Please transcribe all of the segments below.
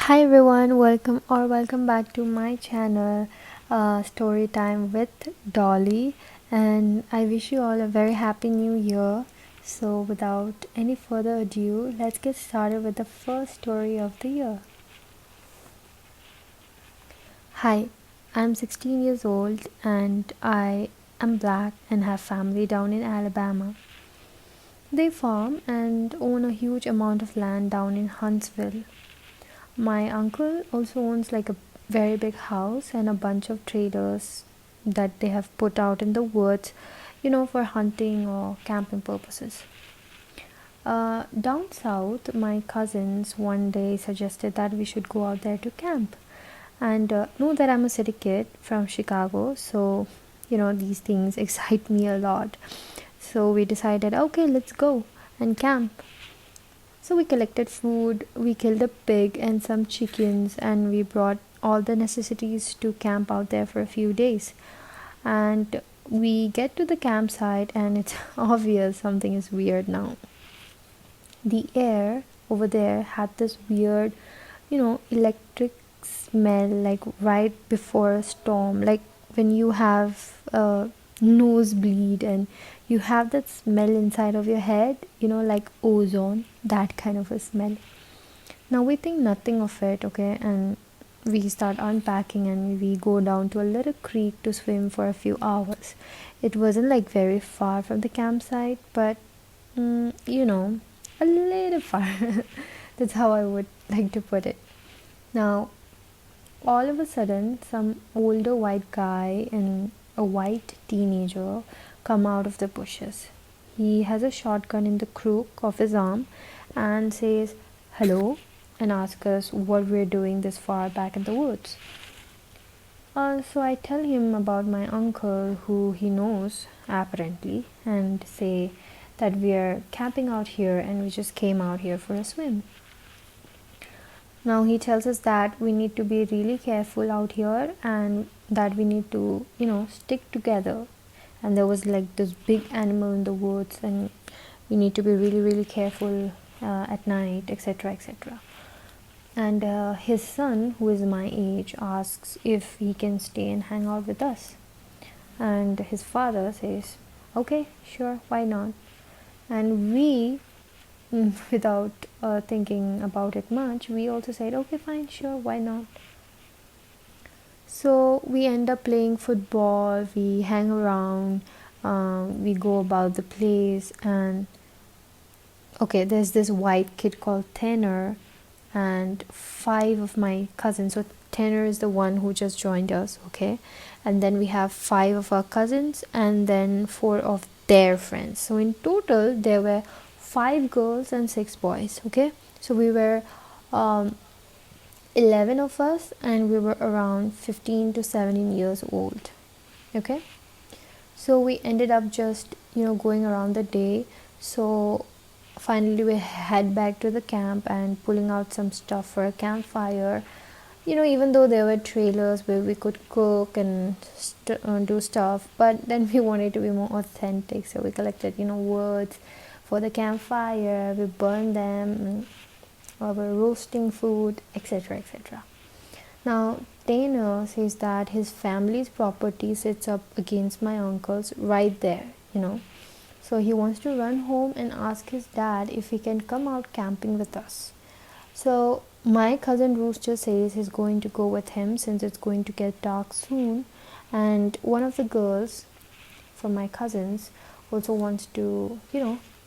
Hi everyone, welcome back to my channel, Story Time with Dolly, and I wish you all a very happy new year. So, without any further ado, let's get started with the first story of the year. Hi, I'm 16 years old and I am black and have family down in Alabama. They farm and own a huge amount of land down in Huntsville. My uncle also owns like a very big house and a bunch of trailers that they have put out in the woods, for hunting or camping purposes. Down south, my cousins one day suggested that we should go out there to camp. And know that I'm a city kid from Chicago, so these things excite me a lot. So we decided, okay, let's go and camp. So we collected food, we killed a pig and some chickens, and we brought all the necessities to camp out there for a few days. And we get to the campsite, and it's obvious something is weird now. The air over there had this weird, electric smell, like right before a storm, like when you have a nosebleed and you have that smell inside of your head, like ozone, that kind of a smell. Now we think nothing of it, okay, and we start unpacking and we go down to a little creek to swim for a few hours. It wasn't like very far from the campsite, but a little far. That's how I would like to put it. Now, all of a sudden, some older white guy and a white teenager come out of the bushes. He has a shotgun in the crook of his arm and says hello and asks us what we're doing this far back in the woods. So I tell him about my uncle who he knows apparently and say that we're camping out here and we just came out here for a swim. Now he tells us that we need to be really careful out here and that we need to, stick together. And there was like this big animal in the woods and we need to be really, really careful at night, etc., etc. And his son, who is my age, asks if he can stay and hang out with us. And his father says, okay, sure, why not? And we, without thinking about it much, we also said, okay, fine, sure, why not? So we end up playing football, we hang around, we go about the place, and okay, there's this white kid called Tanner, and five of my cousins. So Tanner is the one who just joined us, okay? And then we have five of our cousins, and then four of their friends. So in total, there were five girls and six boys, okay? So we were 11 of us, and we were around 15 to 17 years old, okay? So we ended up just going around the day. So finally we head back to the camp and pulling out some stuff for a campfire. Even though there were trailers where we could cook and do stuff, but then we wanted to be more authentic, so we collected woods for the campfire, we burned them, or we're roasting food, etc., etc. Now, Tainer says that his family's property sits up against my uncle's right there. So he wants to run home and ask his dad if he can come out camping with us. So my cousin Rooster says he's going to go with him since it's going to get dark soon. And one of the girls from my cousins also wants to,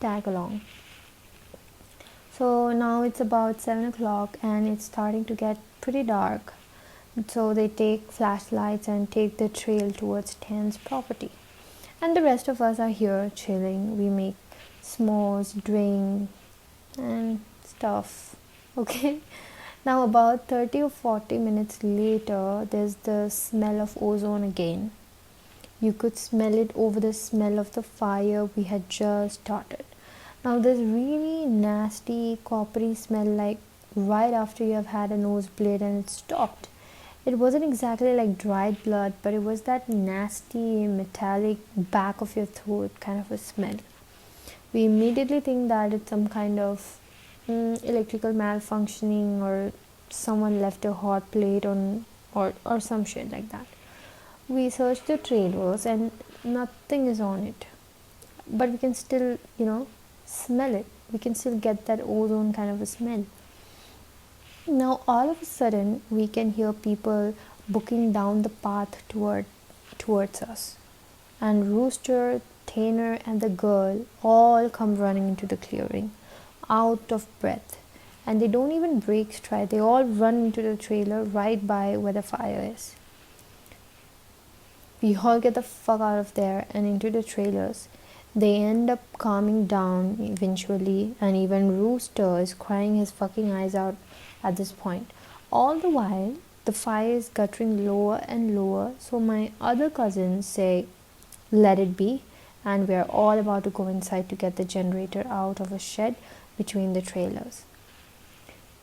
tag along. So now it's about 7 o'clock and it's starting to get pretty dark. So they take flashlights and take the trail towards Tan's property. And the rest of us are here chilling. We make s'mores, drink, and stuff. Okay? Now, about 30 or 40 minutes later, there's the smell of ozone again. You could smell it over the smell of the fire we had just started. Now, this really nasty, coppery smell, like right after you have had a nosebleed and it stopped. It wasn't exactly like dried blood, but it was that nasty, metallic, back of your throat kind of a smell. We immediately think that it's some kind of electrical malfunctioning or someone left a hot plate on, or some shit like that. We searched the trailers and nothing is on it, but we can still, smell it. We can still get that ozone kind of a smell. Now all of a sudden we can hear people booking down the path towards us, and Rooster, Thaner, and the girl all come running into the clearing, out of breath. And they don't even break stride, they all run into the trailer right by where the fire is. We all get the fuck out of there and into the trailers. They end up calming down eventually, and even Rooster is crying his fucking eyes out at this point. All the while, the fire is guttering lower and lower, so my other cousins say, let it be, and we are all about to go inside to get the generator out of a shed between the trailers.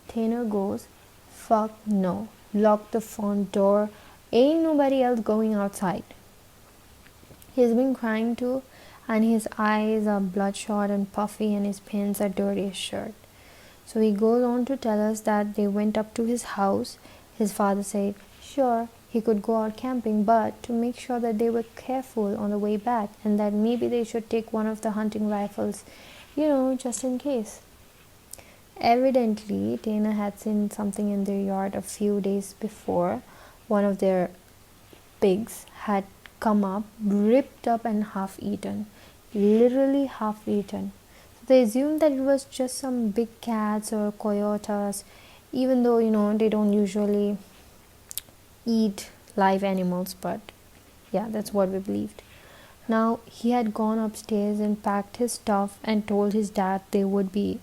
Tanner goes, fuck no, lock the front door, ain't nobody else going outside. He's been crying too, and his eyes are bloodshot and puffy, and his pants are dirty as shirt. So he goes on to tell us that they went up to his house. His father said, sure, he could go out camping, but to make sure that they were careful on the way back, and that maybe they should take one of the hunting rifles, just in case. Evidently, Dana had seen something in their yard a few days before. One of their pigs had come up, ripped up and half eaten. Literally half eaten. So they assumed that it was just some big cats or coyotes, even though, they don't usually eat live animals, but yeah, that's what we believed. Now, he had gone upstairs and packed his stuff and told his dad they would be,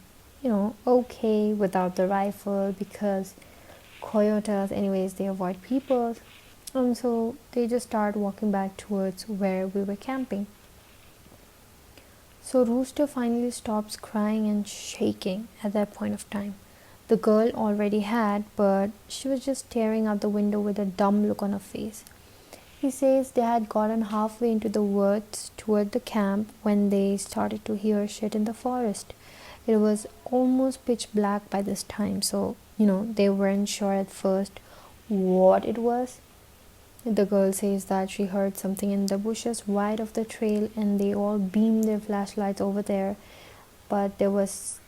okay without the rifle, because coyotes, anyways, they avoid people. And so they just start walking back towards where we were camping. So Rooster finally stops crying and shaking at that point of time. The girl already had, but she was just staring out the window with a dumb look on her face. He says they had gotten halfway into the woods toward the camp when they started to hear shit in the forest. It was almost pitch black by this time, so, they weren't sure at first what it was. The girl says that she heard something in the bushes wide of the trail, and they all beamed their flashlights over there, but there was,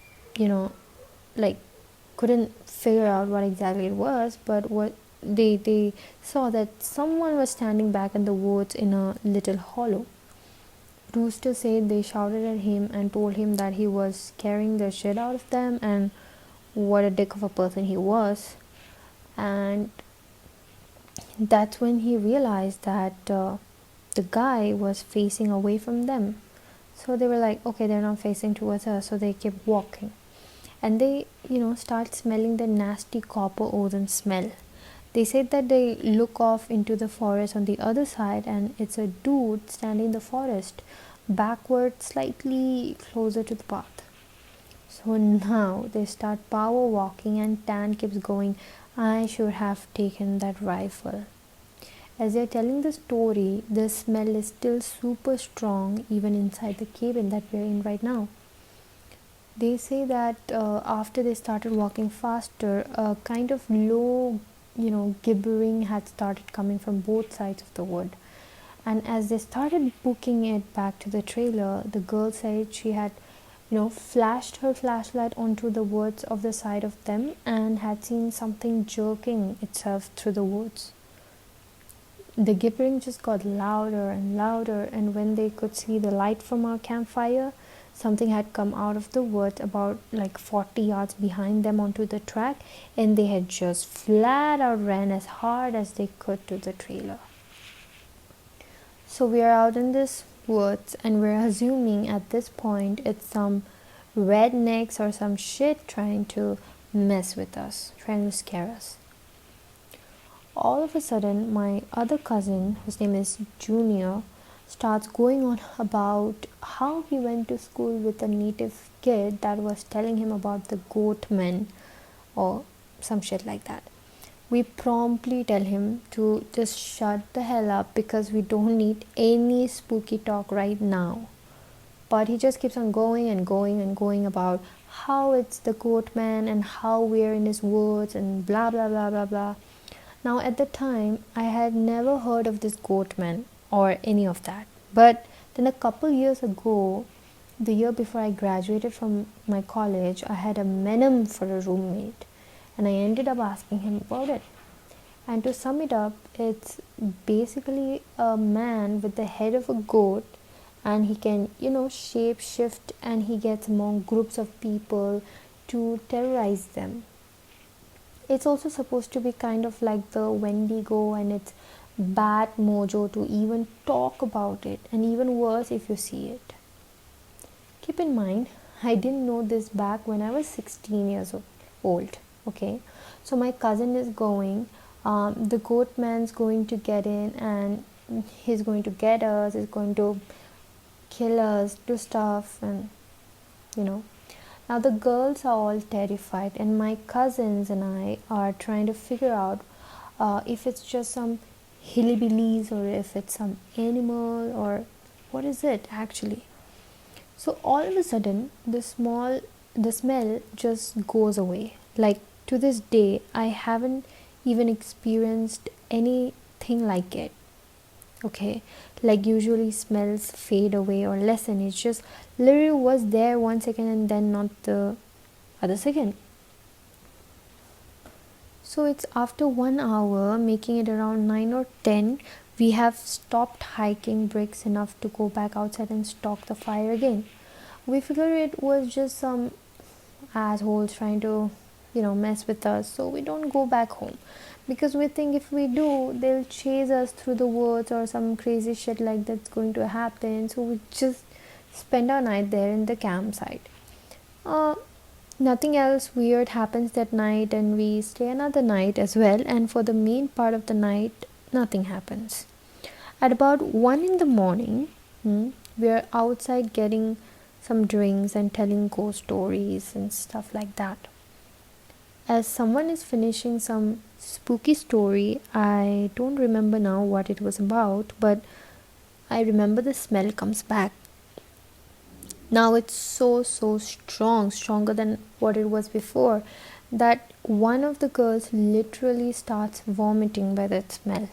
couldn't figure out what exactly it was, but what they saw that someone was standing back in the woods in a little hollow. Rooster said they shouted at him and told him that he was scaring the shit out of them and what a dick of a person he was. And that's when he realized that the guy was facing away from them. So they were like, okay, they're not facing towards us, so they kept walking. And they, start smelling the nasty copper ozone smell. They said that they look off into the forest on the other side, and it's a dude standing in the forest, backward, slightly closer to the path. So now they start power walking, and Tan keeps going, I should have taken that rifle. As they're telling the story, the smell is still super strong even inside the cabin that we're in right now. They say that after they started walking faster, a kind of low, gibbering had started coming from both sides of the wood. And as they started booking it back to the trailer, the girl said she had, flashed her flashlight onto the woods of the side of them and had seen something jerking itself through the woods. The gibbering just got louder and louder, and when they could see the light from our campfire, something had come out of the woods about 40 yards behind them onto the track, and they had just flat out ran as hard as they could to the trailer. So we are out in this woods, and we're assuming at this point it's some rednecks or some shit trying to mess with us, trying to scare us. All of a sudden, my other cousin, whose name is Junior, starts going on about how he went to school with a native kid that was telling him about the goat men or some shit like that. We promptly tell him to just shut the hell up because we don't need any spooky talk right now. But he just keeps on going and going and going about how it's the goat man and how we're in his woods and blah blah blah blah blah. Now, at the time, I had never heard of this goat man or any of that. But then, a couple years ago, the year before I graduated from my college, I had a Menem for a roommate, and I ended up asking him about it. And to sum it up, it's basically a man with the head of a goat, and he can, shape shift, and he gets among groups of people to terrorize them. It's also supposed to be kind of like the Wendigo, and it's bad mojo to even talk about it, and even worse if you see it. Keep in mind, I didn't know this back when I was 16 years old. Okay, so my cousin is going, the goat man's going to get in, and he's going to get us, he's going to kill us, do stuff, and you know. Now the girls are all terrified, and my cousins and I are trying to figure out if it's just some hillbillies or if it's some animal or what is it actually. So all of a sudden, the smell just goes away. Like to this day, I haven't even experienced anything like it. Okay, like usually smells fade away or lessen. It's just literally was there 1 second and then not the other second. So it's after 1 hour, making it around 9 or 10, we have stopped hiking bricks enough to go back outside and stoke the fire again. We figured it was just some assholes trying to, mess with us, so we don't go back home. Because we think if we do, they'll chase us through the woods or some crazy shit like that's going to happen. So we just spend our night there in the campsite. Nothing else weird happens that night, and we stay another night as well. And for the main part of the night, nothing happens. At about 1 in the morning, we are outside getting some drinks and telling ghost stories and stuff like that. As someone is finishing some spooky story, I don't remember now what it was about, but I remember the smell comes back. Now it's so strong, stronger than what it was before, that one of the girls literally starts vomiting by that smell.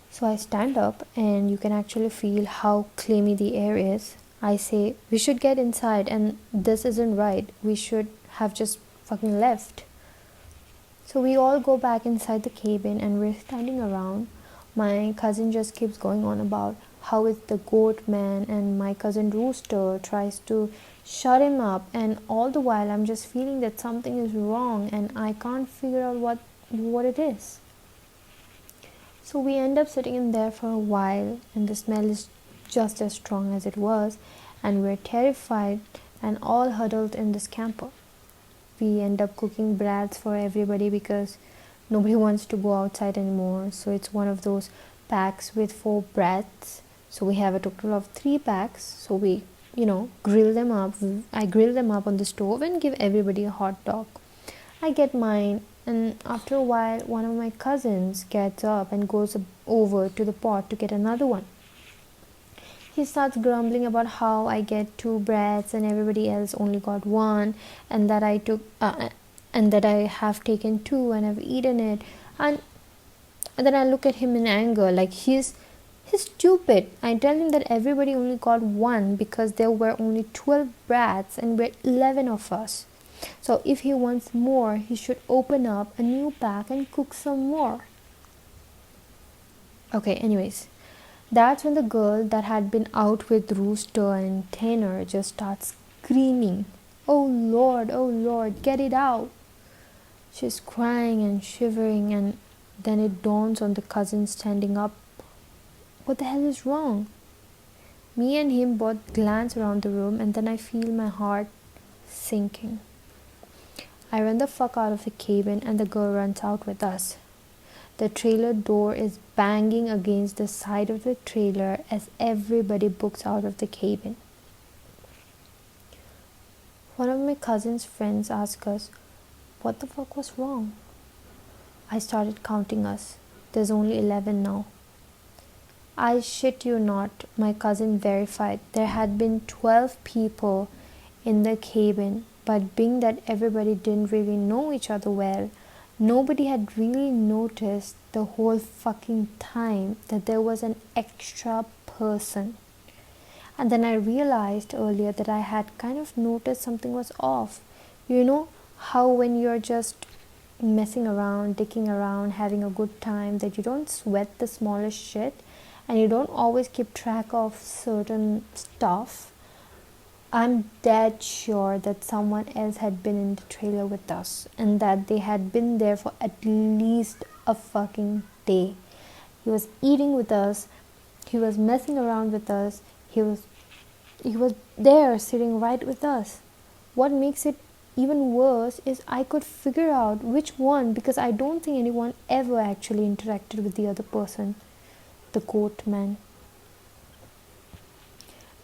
So I stand up, and you can actually feel how clammy the air is. I say, we should get inside, and this isn't right. We should have just fucking left. So we all go back inside the cabin, and we're standing around. My cousin just keeps going on about how it's the goat man, and my cousin Rooster tries to shut him up, and all the while I'm just feeling that something is wrong and I can't figure out what it is. So we end up sitting in there for a while, and the smell is just as strong as it was, and we're terrified and all huddled in this camper. We end up cooking brats for everybody because nobody wants to go outside anymore. So it's one of those packs with 4 brats. So we have a total of 3 packs. So we, grill them up. I grill them up on the stove and give everybody a hot dog. I get mine, and after a while, one of my cousins gets up and goes over to the pot to get another one. He starts grumbling about how I get 2 brats and everybody else only got 1, and that I have taken 2 and have eaten it. And then I look at him in anger, like he's stupid. I tell him that everybody only got 1 because there were only 12 brats and we're 11 of us. So if he wants more, he should open up a new pack and cook some more. Okay, anyways. That's when the girl that had been out with Rooster and Tanner just starts screaming, oh Lord, get it out. She's crying and shivering, and then it dawns on the cousin standing up. What the hell is wrong? Me and him both glance around the room, and then I feel my heart sinking. I run the fuck out of the cabin, and the girl runs out with us. The trailer door is banging against the side of the trailer as everybody books out of the cabin. One of my cousin's friends asked us, what the fuck was wrong? I started counting us. There's only 11 now. I shit you not, my cousin verified there had been 12 people in the cabin But being that everybody didn't really know each other well, nobody had really noticed the whole fucking time that there was an extra person. And then I realized earlier that I had kind of noticed something was off. You know how when you're just messing around, dicking around, having a good time, that you don't sweat the smallest shit and you don't always keep track of certain stuff. I'm dead sure that someone else had been in the trailer with us and that they had been there for at least a fucking day. He was eating with us, he was messing around with us, he was there sitting right with us. What makes it even worse is I could figure out which one, because I don't think anyone ever actually interacted with the other person, the goat man.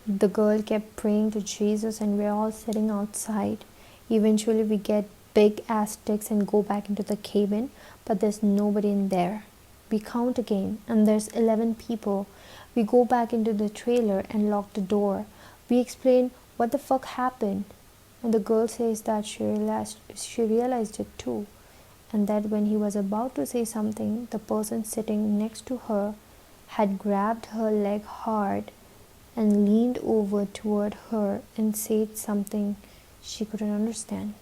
The girl kept praying to Jesus and we're all sitting outside. Eventually we get big ass sticks and go back into the cabin, but there's nobody in there. We count again and there's 11 people. We go back into the trailer and lock the door. We explain what the fuck happened, and the girl says that she realized it too, and that when he was about to say something, the person sitting next to her had grabbed her leg hard and leaned over toward her and said something she couldn't understand.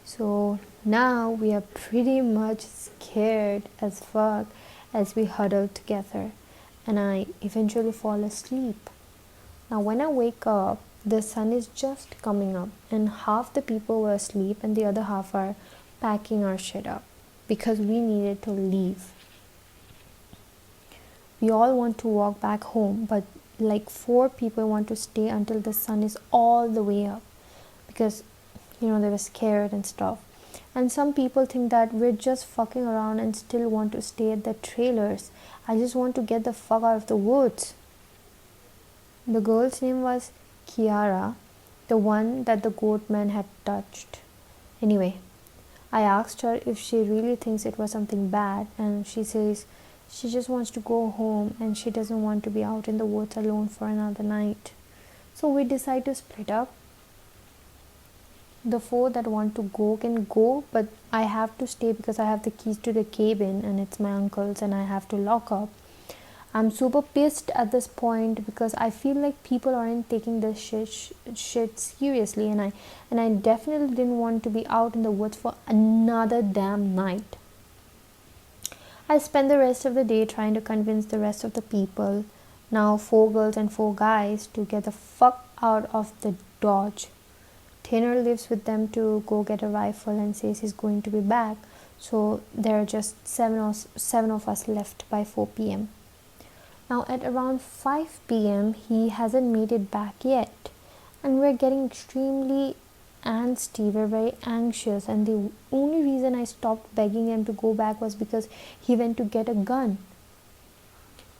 So now we are pretty much scared as fuck as we huddle together, and I eventually fall asleep. Now when I wake up, the sun is just coming up and half the people were asleep and the other half are packing our shit up because we needed to leave. We all want to walk back home, but like 4 people want to stay until the sun is all the way up because they were scared and stuff. And some people think that we're just fucking around and still want to stay at the trailers. I just want to get the fuck out of the woods. The girl's name was Kiara, the one that the goat man had touched. Anyway, I asked her if she really thinks it was something bad, and she says she just wants to go home and she doesn't want to be out in the woods alone for another night. So we decide to split up. The 4 that want to go can go, but I have to stay because I have the keys to the cabin and it's my uncle's and I have to lock up. I'm super pissed at this point because I feel like people aren't taking this shit seriously, and I definitely didn't want to be out in the woods for another damn night. I spent the rest of the day trying to convince the rest of the people, now 4 girls and 4 guys, to get the fuck out of the Dodge. Tanner lives with them to go get a rifle and says he's going to be back, so there are just 7 of us left by 4 p.m. Now at around 5 p.m. he hasn't made it back yet, and we're getting extremely angsty, we're very anxious, and the only reason I stopped begging him to go back was because he went to get a gun.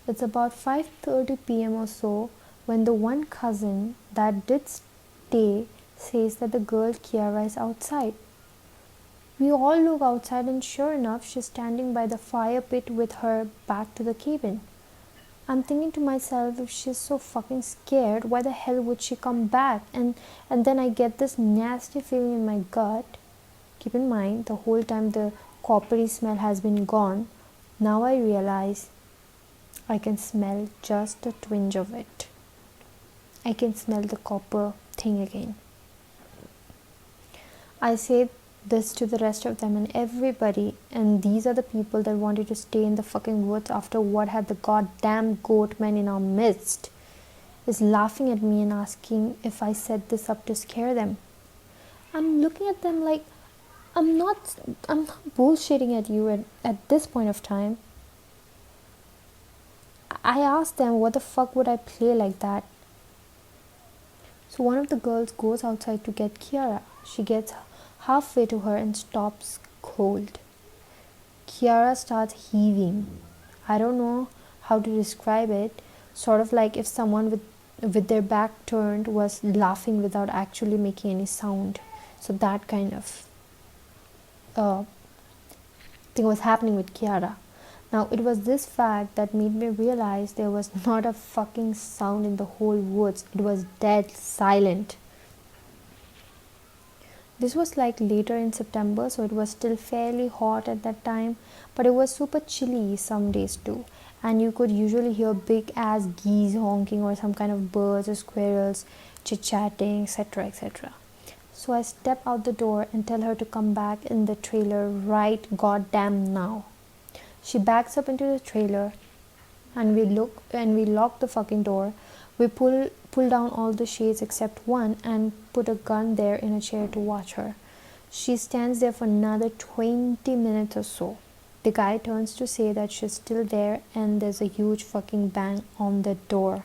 It's about 5:30 p.m. or so when the one cousin that did stay says that the girl Kiara is outside. We all look outside and sure enough she's standing by the fire pit with her back to the cabin. I'm thinking to myself, if she's so fucking scared, why the hell would she come back? And then I get this nasty feeling in my gut. Keep in mind, the whole time the coppery smell has been gone. Now I realize I can smell just a twinge of it. I can smell the copper thing again. I say this to the rest of them and everybody, and these are the people that wanted to stay in the fucking woods after what had the goddamn goat man in our midst is laughing at me and asking if I set this up to scare them. I'm looking at them like I'm not bullshitting at you at this point of time. I asked them what the fuck would I play like that. So one of the girls goes outside to get Kiara. She gets halfway to her and stops cold. Kiara starts heaving. I don't know how to describe it. Sort of like if someone with their back turned was laughing without actually making any sound. So that kind of thing was happening with Kiara. Now it was this fact that made me realize there was not a fucking sound in the whole woods. It was dead silent. This was like later in September, so it was still fairly hot at that time, but it was super chilly some days too. And you could usually hear big ass geese honking or some kind of birds or squirrels chit chatting, etc. etc. So I step out the door and tell her to come back in the trailer right goddamn now. She backs up into the trailer and we lock the fucking door. We pull down all the shades except one and put a gun there in a chair to watch her. She stands there for another 20 minutes or so. The guy turns to say that she's still there and there's a huge fucking bang on the door.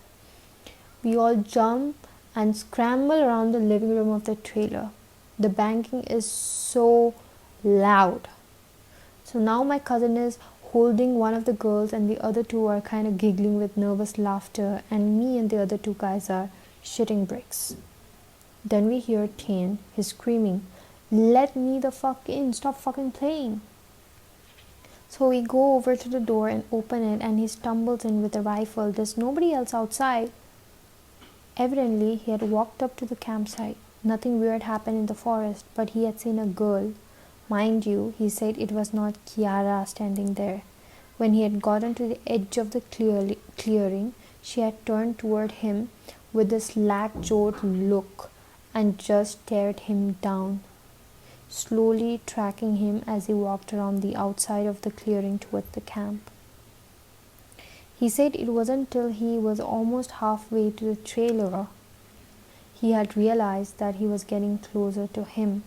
We all jump and scramble around the living room of the trailer. The banging is so loud. So now my cousin is holding one of the girls and the other two are kind of giggling with nervous laughter, and me and the other two guys are shitting bricks. Then we hear Tane, he's screaming, "Let me the fuck in, stop fucking playing." So we go over to the door and open it, and he stumbles in with a rifle. There's nobody else outside. Evidently, he had walked up to the campsite. Nothing weird happened in the forest, but he had seen a girl. Mind you, he said it was not Kiara standing there. When he had gotten to the edge of the clearing, she had turned toward him with a slack-jawed look and just stared him down, slowly tracking him as he walked around the outside of the clearing toward the camp. He said it wasn't till he was almost halfway to the trailer he had realized that he was getting closer to him.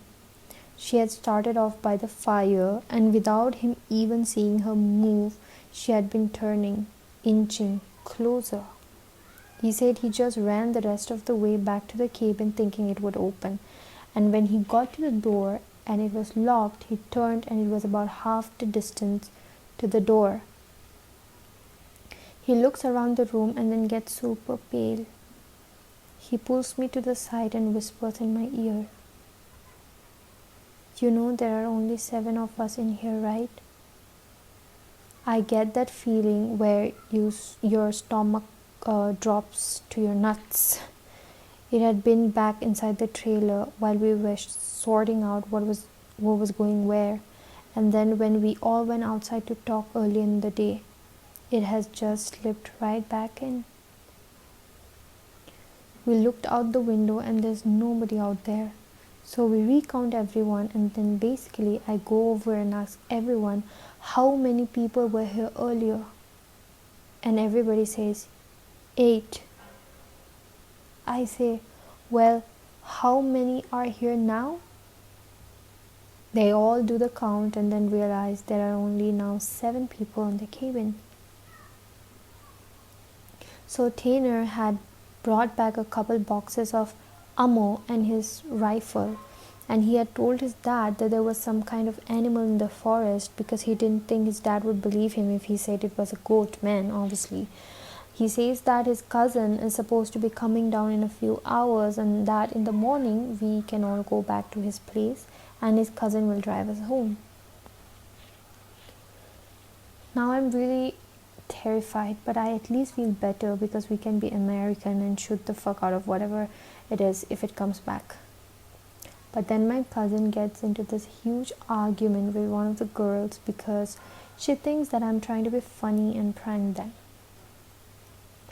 She had started off by the fire, and without him even seeing her move, she had been turning, inching closer. He said he just ran the rest of the way back to the cabin thinking it would open, and when he got to the door and it was locked, he turned and it was about half the distance to the door. He looks around the room and then gets super pale. He pulls me to the side and whispers in my ear, "You know there are only 7 of us in here, right?" I get that feeling where your stomach drops to your nuts. It had been back inside the trailer while we were sorting out what was going where, and then when we all went outside to talk early in the day, it has just slipped right back in. We looked out the window and there's nobody out there. So we recount everyone, and then basically I go over and ask everyone how many people were here earlier. And everybody says 8. I say, "Well, how many are here now?" They all do the count and then realize there are only now 7 people in the cabin. So Tanner had brought back a couple boxes of ammo and his rifle, and he had told his dad that there was some kind of animal in the forest because he didn't think his dad would believe him if he said it was a goat man, obviously. He says that his cousin is supposed to be coming down in a few hours and that in the morning we can all go back to his place and his cousin will drive us home. Now I'm really terrified, but I at least feel better because we can be American and shoot the fuck out of whatever it is if it comes back. But then my cousin gets into this huge argument with one of the girls because she thinks that I'm trying to be funny and prank them,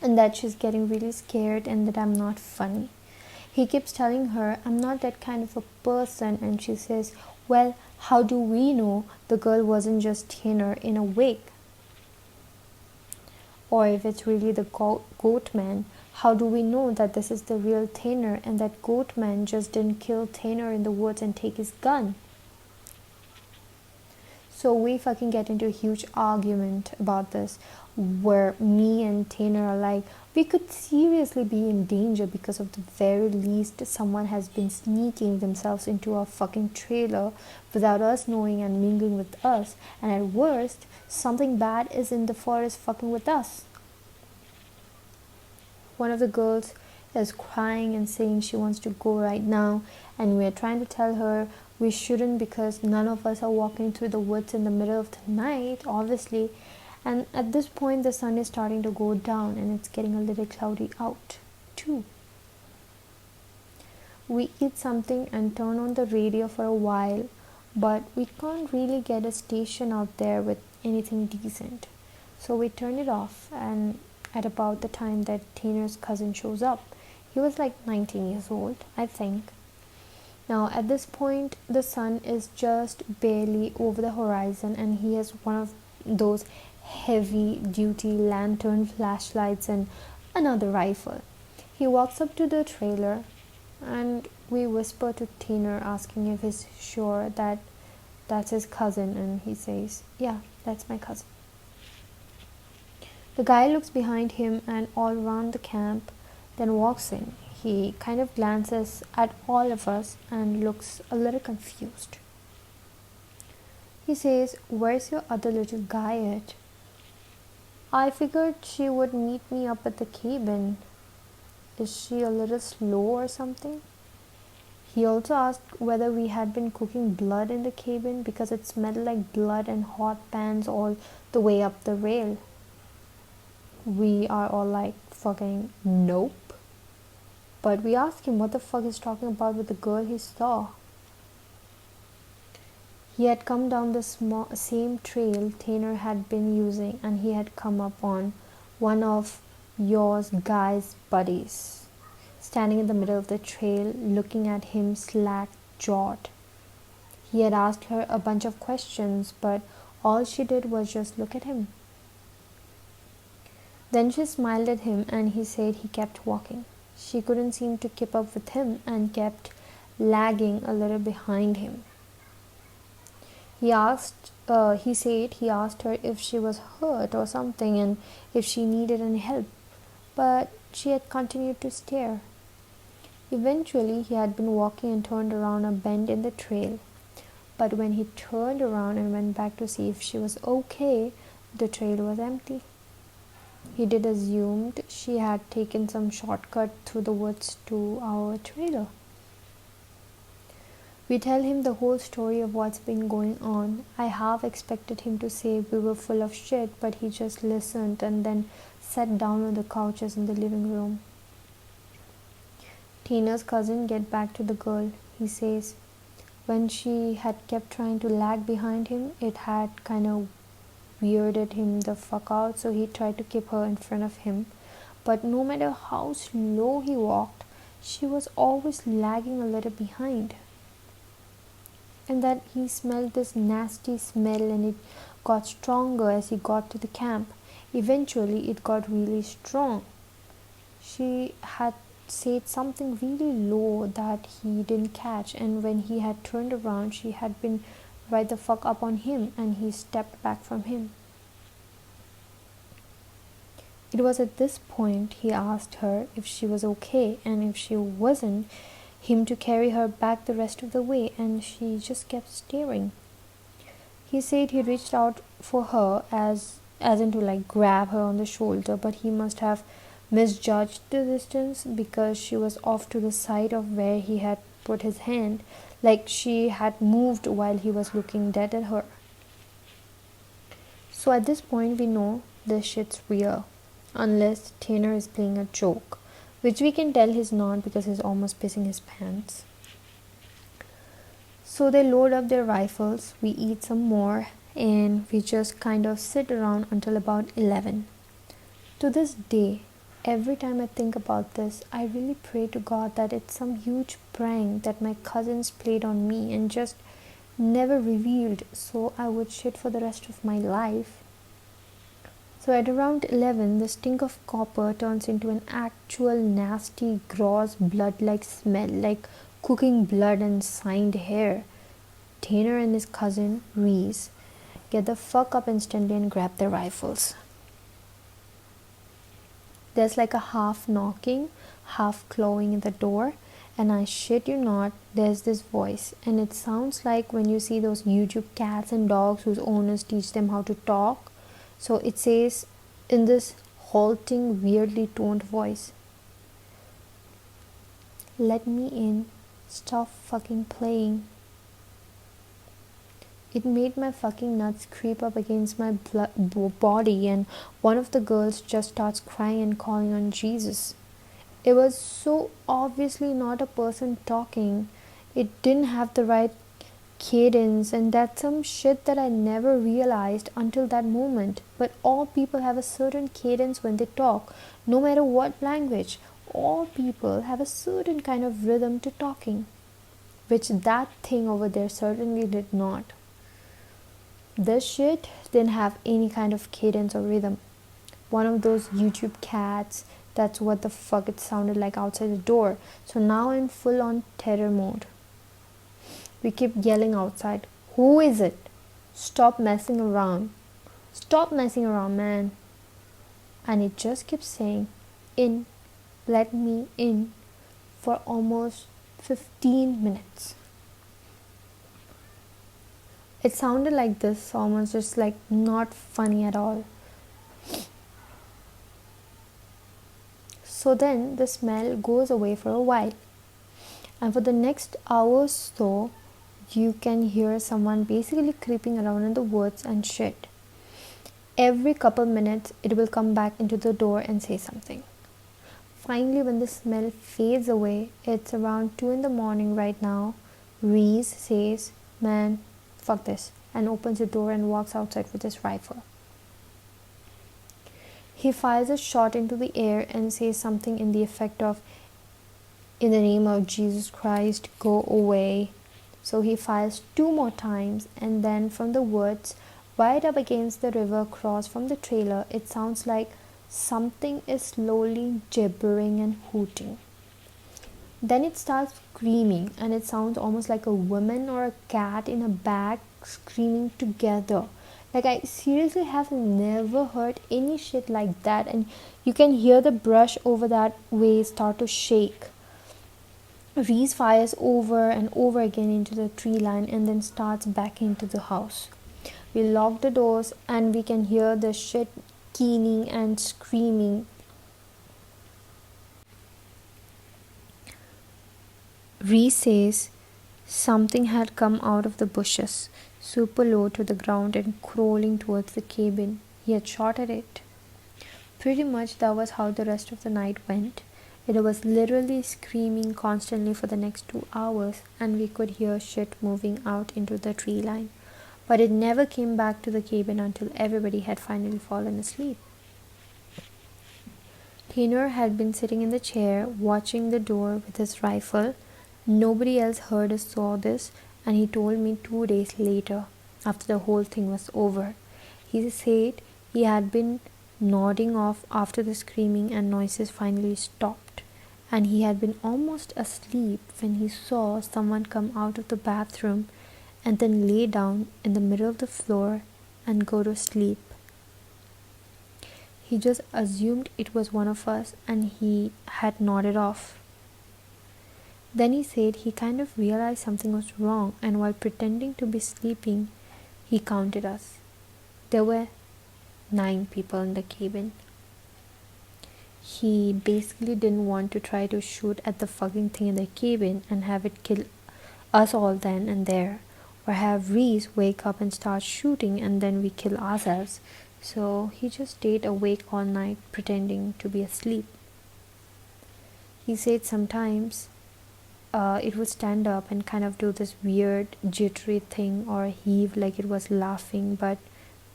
and that she's getting really scared and that I'm not funny. He keeps telling her I'm not that kind of a person, and she says, "Well, how do we know the girl wasn't just Tanner in a wig? Or if it's really the goat man, how do we know that this is the real Tanner and that goat man just didn't kill Tanner in the woods and take his gun?" So we fucking get into a huge argument about this, where me and Tanner are like, we could seriously be in danger because of the very least someone has been sneaking themselves into our fucking trailer without us knowing and mingling with us, and at worst, something bad is in the forest fucking with us. One of the girls is crying and saying she wants to go right now, and we are trying to tell her we shouldn't because none of us are walking through the woods in the middle of the night, obviously. And at this point the sun is starting to go down and it's getting a little cloudy out too. we eat something and turn on the radio for a while, but we can't really get a station out there with anything decent. So we turn it off, and at about the time that Tanner's cousin shows up, he was like 19 years old, I think. Now, at this point, the sun is just barely over the horizon, and he has one of those heavy duty lantern flashlights and another rifle. He walks up to the trailer, and we whisper to Tanner, asking if he's sure that that's his cousin, and he says, "Yeah, that's my cousin." The guy looks behind him and all around the camp, then walks in. He kind of glances at all of us and looks a little confused. He says, "Where's your other little guy at?" "I figured she would meet me up at the cabin. Is she a little slow or something?" He also asked whether we had been cooking blood in the cabin because it smelled like blood and hot pans all the way up the rail. We are all like, fucking nope. But we asked him what the fuck he's talking about with the girl he saw. He had come down the same trail Tanner had been using, and he had come up on one of yours guy's buddies, standing in the middle of the trail looking at him slack-jawed. He had asked her a bunch of questions, but all she did was just look at him. Then she smiled at him, and he said he kept walking. She couldn't seem to keep up with him and kept lagging a little behind him. He said he asked her if she was hurt or something and if she needed any help, but she had continued to stare. Eventually, he had been walking and turned around a bend in the trail, but when he turned around and went back to see if she was okay, the trail was empty. He did assumed she had taken some shortcut through the woods to our trailer. We tell him the whole story of what's been going on. I half expected him to say we were full of shit, but he just listened and then sat down on the couches in the living room. Tina's cousin get back to the girl. He says when she had kept trying to lag behind him, it had kind of weirded him the fuck out, so he tried to keep her in front of him. But no matter how slow he walked, she was always lagging a little behind. And that he smelled this nasty smell, and it got stronger as he got to the camp. Eventually, it got really strong. She had said something really low that he didn't catch, and when he had turned around, she had been right the fuck up on him, and he stepped back from him. It was at this point he asked her if she was okay, and if she wasn't, him to carry her back the rest of the way, and she just kept staring. He said he reached out for her as in to like grab her on the shoulder, but he must have misjudged the distance because she was off to the side of where he had put his hand, like she had moved while he was looking dead at her. So at this point we know this shit's real, unless Tanner is playing a joke, which we can tell he's not because he's almost pissing his pants. So they load up their rifles, we eat some more, and we just kind of sit around until about 11. To this day, every time I think about this, I really pray to God that it's some huge prank that my cousins played on me and just never revealed, so I would shit for the rest of my life. So at around 11, the stink of copper turns into an actual nasty, gross, blood-like smell, like cooking blood and signed hair. Tanner and his cousin, Reese, get the fuck up instantly and grab their rifles. There's like a half knocking, half clawing at the door, and I shit you not, there's this voice, and it sounds like when you see those YouTube cats and dogs whose owners teach them how to talk. So it says in this halting, weirdly toned voice, "Let me in, stop fucking playing." It made my fucking nuts creep up against my body, and one of the girls just starts crying and calling on Jesus. It was so obviously not a person talking. It didn't have the right cadence, and that's some shit that I never realized until that moment. But all people have a certain cadence when they talk, no matter what language. All people have a certain kind of rhythm to talking, which that thing over there certainly did not. This shit didn't have any kind of cadence or rhythm. One of those YouTube cats, that's what the fuck it sounded like outside the door. So now I'm full on terror mode. We keep yelling outside, "Who is it? Stop messing around. Stop messing around, man." And it just keeps saying, "In, let me in," for almost 15 minutes. It sounded like this, almost just like not funny at all. So then the smell goes away for a while. And for the next hour or so, you can hear someone basically creeping around in the woods and shit. Every couple minutes, it will come back into the door and say something. Finally, when the smell fades away, it's around 2 in the morning right now. Reese says, "Man, fuck this," and opens the door and walks outside with his rifle. He fires a shot into the air and says something in the effect of, "In the name of Jesus Christ, go away." So he fires 2 more times, and then from the woods, right up against the river across from the trailer, it sounds like something is slowly gibbering and hooting. Then it starts screaming, and it sounds almost like a woman or a cat in a bag screaming together. Like, I seriously have never heard any shit like that, and you can hear the brush over that way start to shake. Reese fires over and over again into the tree line and then starts back into the house. We lock the doors and we can hear the shit keening and screaming. Reese says something had come out of the bushes, super low to the ground and crawling towards the cabin. He had shot at it. Pretty much that was how the rest of the night went. It was literally screaming constantly for the next 2 hours, and we could hear shit moving out into the tree line. But it never came back to the cabin until everybody had finally fallen asleep. Tanner had been sitting in the chair, watching the door with his rifle. Nobody else heard or saw this, and he told me 2 days later, after the whole thing was over. He said he had been nodding off after the screaming and noises finally stopped, and he had been almost asleep when he saw someone come out of the bathroom and then lay down in the middle of the floor and go to sleep. He just assumed it was one of us and he had nodded off. Then he said he kind of realized something was wrong, and while pretending to be sleeping, he counted us. There were 9 people in the cabin. He basically didn't want to try to shoot at the fucking thing in the cabin and have it kill us all then and there, or have Reese wake up and start shooting and then we kill ourselves. So he just stayed awake all night pretending to be asleep. He said sometimes it would stand up and kind of do this weird jittery thing or heave like it was laughing, but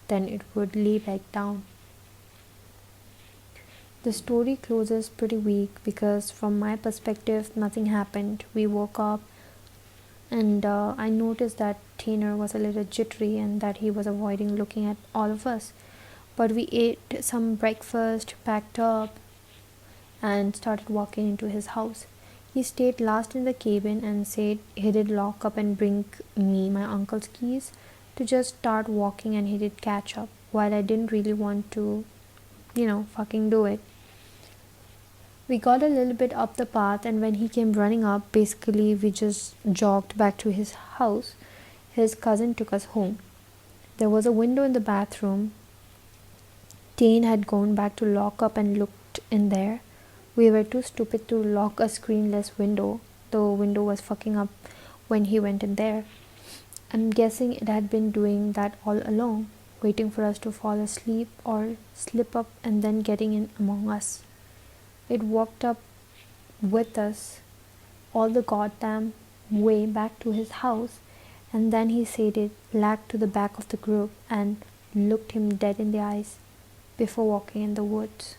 then it would lay back down. The story closes pretty weak because from my perspective nothing happened. We woke up and I noticed that Tanner was a little jittery and that he was avoiding looking at all of us. But we ate some breakfast, packed up, and started walking into his house. He stayed last in the cabin and said he did lock up and bring me my uncle's keys to just start walking, and he did catch up while I didn't really want to, fucking do it. We got a little bit up the path, and when he came running up, basically we just jogged back to his house. His cousin took us home. There was a window in the bathroom. Tane had gone back to lock up and looked in there. We were too stupid to lock a screenless window. The window was fucking up when he went in there. I'm guessing it had been doing that all along, waiting for us to fall asleep or slip up and then getting in among us. It walked up with us all the goddamn way back to his house, and then he sidled lag to the back of the group and looked him dead in the eyes before walking in the woods.